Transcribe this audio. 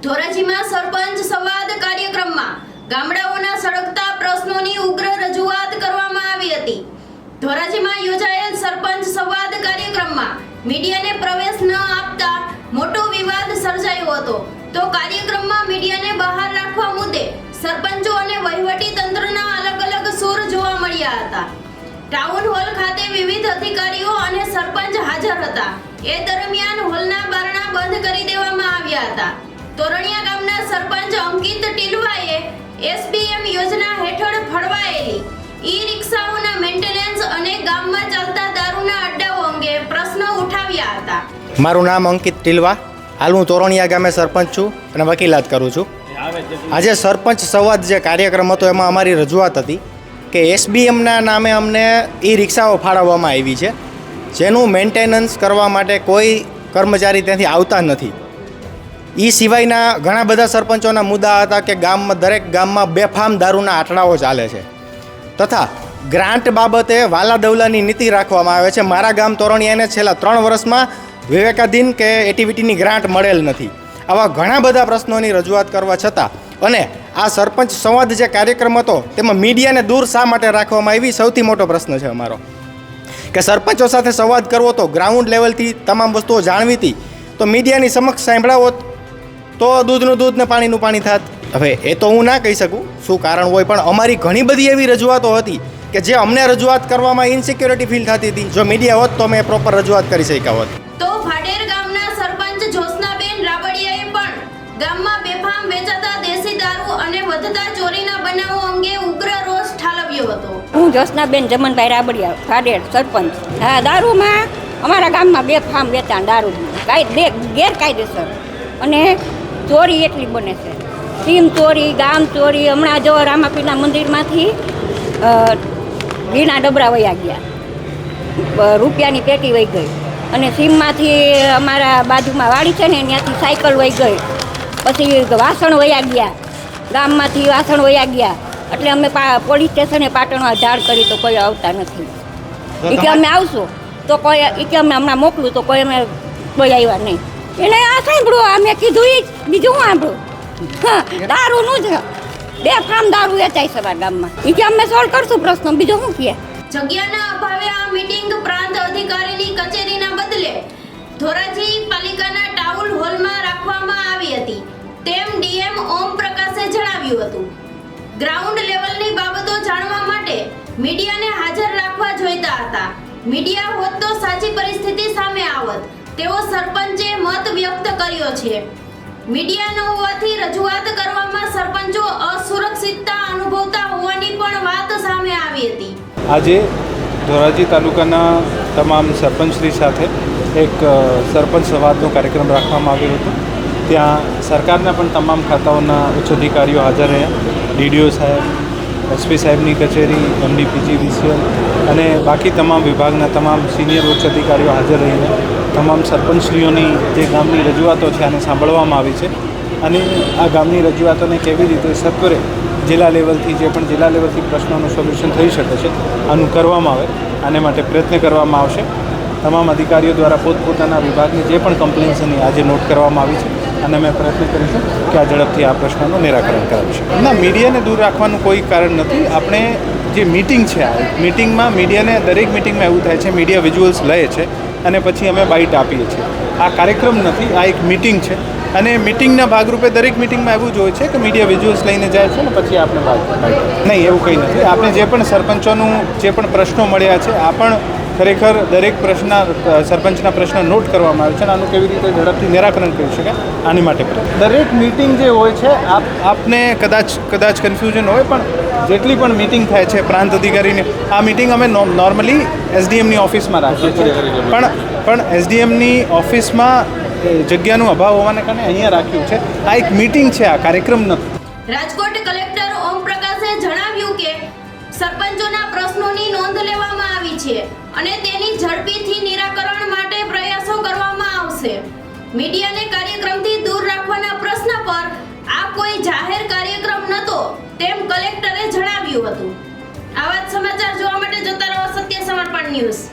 ધોરાજીમાં સરપંચ સંવાદ કાર્યક્રમમાં ગામડાઓના સળગતા પ્રશ્નોની ઉગ્ર રજૂઆત કરવામાં આવી હતી। ધોરાજીમાં યોજાયેલ સરપંચ સંવાદ કાર્યક્રમમાં મીડિયાને પ્રવેશ ન આપતા મોટો વિવાદ સર્જાયો હતો। તો કાર્યક્રમમાં મીડિયાને બહાર રાખવા મુદ્દે સરપંચો અને વહીવટી તંત્રના અલગ અલગ સૂર જોવા મળ્યા હતા। ટાઉન હોલ ખાતે વિવિધ અધિકારીઓ અને સરપંચ હાજર હતા। એ દરમિયાન હોલના બારણા બંધ કરી દેવામાં આવ્યા હતા। તોરણિયા ગામના સરપંચ અંકિત ટીલવાએ એસબીએમ યોજના હેઠળ ફળવાયેલી ઈ-રિક્ષાઓના મેન્ટેનન્સ અને ગામમાં ચાલતા દારૂના અડ્ડાઓ અંગે પ્રશ્નો ઉઠાવ્યા હતા। મારું નામ અંકિત ટીલવા, હાલ હું તોરણિયા ગામે સરપંચ છું અને વકીલાત કરું છું। આજે સરપંચ સંવાદ જે કાર્યક્રમ હતો એમાં અમારી રજૂઆત હતી કે એસબીએમના નામે અમને ઈ-રિક્ષાઓ ફાળવવામાં આવી છે, જેનું મેન્ટેનન્સ કરવા માટે કોઈ કર્મચારી ત્યાંથી આવતા નથી। એ સિવાયના ઘણા બધા સરપંચોના મુદ્દા હતા કે દરેક ગામમાં બેફામ દારૂના આંટડાઓ ચાલે છે તથા ગ્રાન્ટ બાબતે વાલા દવલાની નીતિ રાખવામાં આવે છે। મારા ગામ તોરણિયાને છેલ્લા 3 વર્ષમાં વિવેકાધીન કે એક્ટિવિટીની ગ્રાન્ટ મળેલ નથી। આવા ઘણા બધા પ્રશ્નોની રજૂઆત કરવા છતાં અને આ સરપંચ સંવાદ જે કાર્યક્રમ હતો તેમાં મીડિયાને દૂર શા માટે રાખવામાં આવી, સૌથી મોટો પ્રશ્ન છે અમારો કે સરપંચો સાથે સંવાદ કરવો તો ગ્રાઉન્ડ લેવલથી તમામ વસ્તુઓ જાણવી હતી તો મીડિયાની સમક્ષ સાંભળાવો તો દૂધનું દૂધ ને પાણીનું પાણી થાત। હવે એ તો હું ના કહી શકું શું કારણ હોય, પણ અમારી ઘણી બધી એવી રજૂઆતો હતી કે જે અમને રજૂઆત કરવામાં ઇનસિક્યોરિટી ફીલ થતી હતી। જો મીડિયા હોત તો અમે પ્રોપર રજૂઆત કરી શક્યા હોત। તો ભાડેર ગામના સરપંચ જોશનાબેન રાબડિયાએ પણ ગામમાં બેફામ વેચાતા દેશી દારૂ અને વધતા ચોરીના બનાવો અંગે ઉગ્ર રોષ ઠાલવ્યો હતો। હું જોશનાબેન જમનભાઈ રાબડિયા, ભાડેર સરપંચ। હા, દારૂમાં અમારા ગામમાં બેફામ વેચાણ દારૂ ગેરકાયદેસર અને ચોરી એટલી બને છે, સીમ ચોરી, ગામ ચોરી। હમણાં જો રામાપીરના મંદિરમાંથી ઘીના ડબરા વયા ગયા, રૂપિયાની પેટી વહી ગઈ અને સીમમાંથી અમારા બાજુમાં વાડી છે ને ત્યાંથી સાયકલ વહી ગઈ, પછી વાસણ વયા ગયા, ગામમાંથી વાસણ વયા ગયા। એટલે અમે પોલીસ સ્ટેશને પાટણમાં જાણ કરી તો કોઈ આવતા નથી। એ કે અમે આવશું તો કોઈ, એ કે અમે હમણાં મોકલું તો કોઈ અમે કોઈ આવ્યા નહીં। એને આ સાંભળો, અમે કીધું એ બીજું હું સાંભળું, દારૂનું જ બેફામ દારૂ વેચાય છે અમારા ગામમાં। એ કે અમે સોલ્વ કરશું પ્રશ્ન, બીજું શું કહે। જગ્યાના અભાવે આ મીટિંગ પ્રાંત અધિકારીની કચેરીના બદલે ધોરાજી પાલિકાના ટાઉન હોલમાં રાખવામાં આવી હતી તેમ ડીએમ ઓમ પ્રકાશે જણાવ્યું હતું। ગ્રાઉન્ડ લેવલની બાબતો જાણવા માટે મીડિયાને હાજર રાખવા જોઈતા હતા। મીડિયા હોત તો સાચી પરિસ્થિતિ સામે આવત તેવો સરપંચે મત વ્યક્ત કર્યો છે। મીડિયા ન હોવાથી રજૂઆત કરવામાં સરપંચો અસુરક્ષિતતા અનુભવતા હોવાની પણ વાત સામે આવી હતી। આજે ધોરાજી તાલુકાના તમામ સરપંચશ્રી સાથે એક સરપંચ સંવાદનો કાર્યક્રમ રાખવામાં આવ્યો હતો। ત્યાં સરકારના પણ તમામ ખાતાઓના ઉચ્ચ અધિકારીઓ હાજર રહ્યા, ડીડીઓ સાહેબ, એસપી સાહેબની કચેરી, એમડી પીજીવીસીએલ અને બાકી તમામ વિભાગના તમામ સિનિયર ઉચ્ચ અધિકારીઓ હાજર રહીને તમામ સરપંચશ્રીઓની જે ગામની રજૂઆતો છે આને સાંભળવામાં આવી છે અને આ ગામની રજૂઆતોને કેવી રીતે સત્વરે જિલ્લા લેવલથી જે પણ જિલ્લા લેવલથી પ્રશ્નોનું સોલ્યુશન થઈ શકે છે આનું કરવામાં આવે, આને માટે પ્રયત્ન કરવામાં આવશે। તમામ અધિકારીઓ દ્વારા પોતપોતાના વિભાગની જે પણ કમ્પ્લેન્સ એની આજે નોટ કરવામાં આવી છે અને અમે પ્રયત્ન કરીશું કે આ ઝડપથી આ પ્રશ્નનું નિરાકરણ કરાવીશું। ના, મીડિયાને દૂર રાખવાનું કોઈ કારણ નથી। આપણે જે મીટિંગ છે આ મીટિંગમાં મીડિયાને દરેક મીટિંગમાં એવું થાય છે મીડિયા વિઝ્યુઅલ્સ લે છે અને પછી અમે બાઇટ આપીએ છીએ। આ કાર્યક્રમ નથી, આ એક મીટિંગ છે અને મીટિંગના ભાગરૂપે દરેક મીટિંગમાં એવું જ હોય છે કે મીડિયા વિઝ્યુઅલ્સ લઈને જાય છે ને પછી આપણે બાઇટ નહીં, એવું કંઈ નથી। આપણે જે પણ સરપંચોનું જે પણ પ્રશ્નો મળ્યા છે આ પણ ખરેખર દરેક સરપંચના પ્રશ્ન નોટ કરવામાં આવે છે અને આનું કેવી રીતે ઝડપથી નિરાકરણ કરી શકાય આની માટે દરેક મીટિંગ જે હોય છે આપને કદાચ કન્ફ્યુઝન હોય, પણ જેટલી પણ મીટિંગ થાય છે પ્રાંત અધિકારીની, આ મીટિંગ અમે નોર્મલી એસડીએમની ઓફિસમાં રાખીએ છીએ, પણ એસડીએમની ઓફિસમાં જગ્યાનો અભાવ હોવાને કારણે અહીંયા રાખ્યું છે। આ એક મીટિંગ છે, આ કાર્યક્રમ નથી। રાજકોટ કલેક્ટર ઓમ પ્રકાશે જણાવ્યું કે સરપંચોના પ્રશ્નોની નોંધ લેવામાં આવી છે અને તેની ઝડપીથી નિરાકરણ માટે પ્રયાસો કરવામાં આવશે। મીડિયાને કાર્યક્રમથી દૂર રાખવાના પ્રશ્ન પર આ કોઈ જાહેર કાર્યક્રમ નહોતો તેમ કલેક્ટરે જણાવ્યું હતું। આવા જ સમાચાર જોવા માટે જોતા રહો સત્ય સમર્પણ ન્યૂઝ।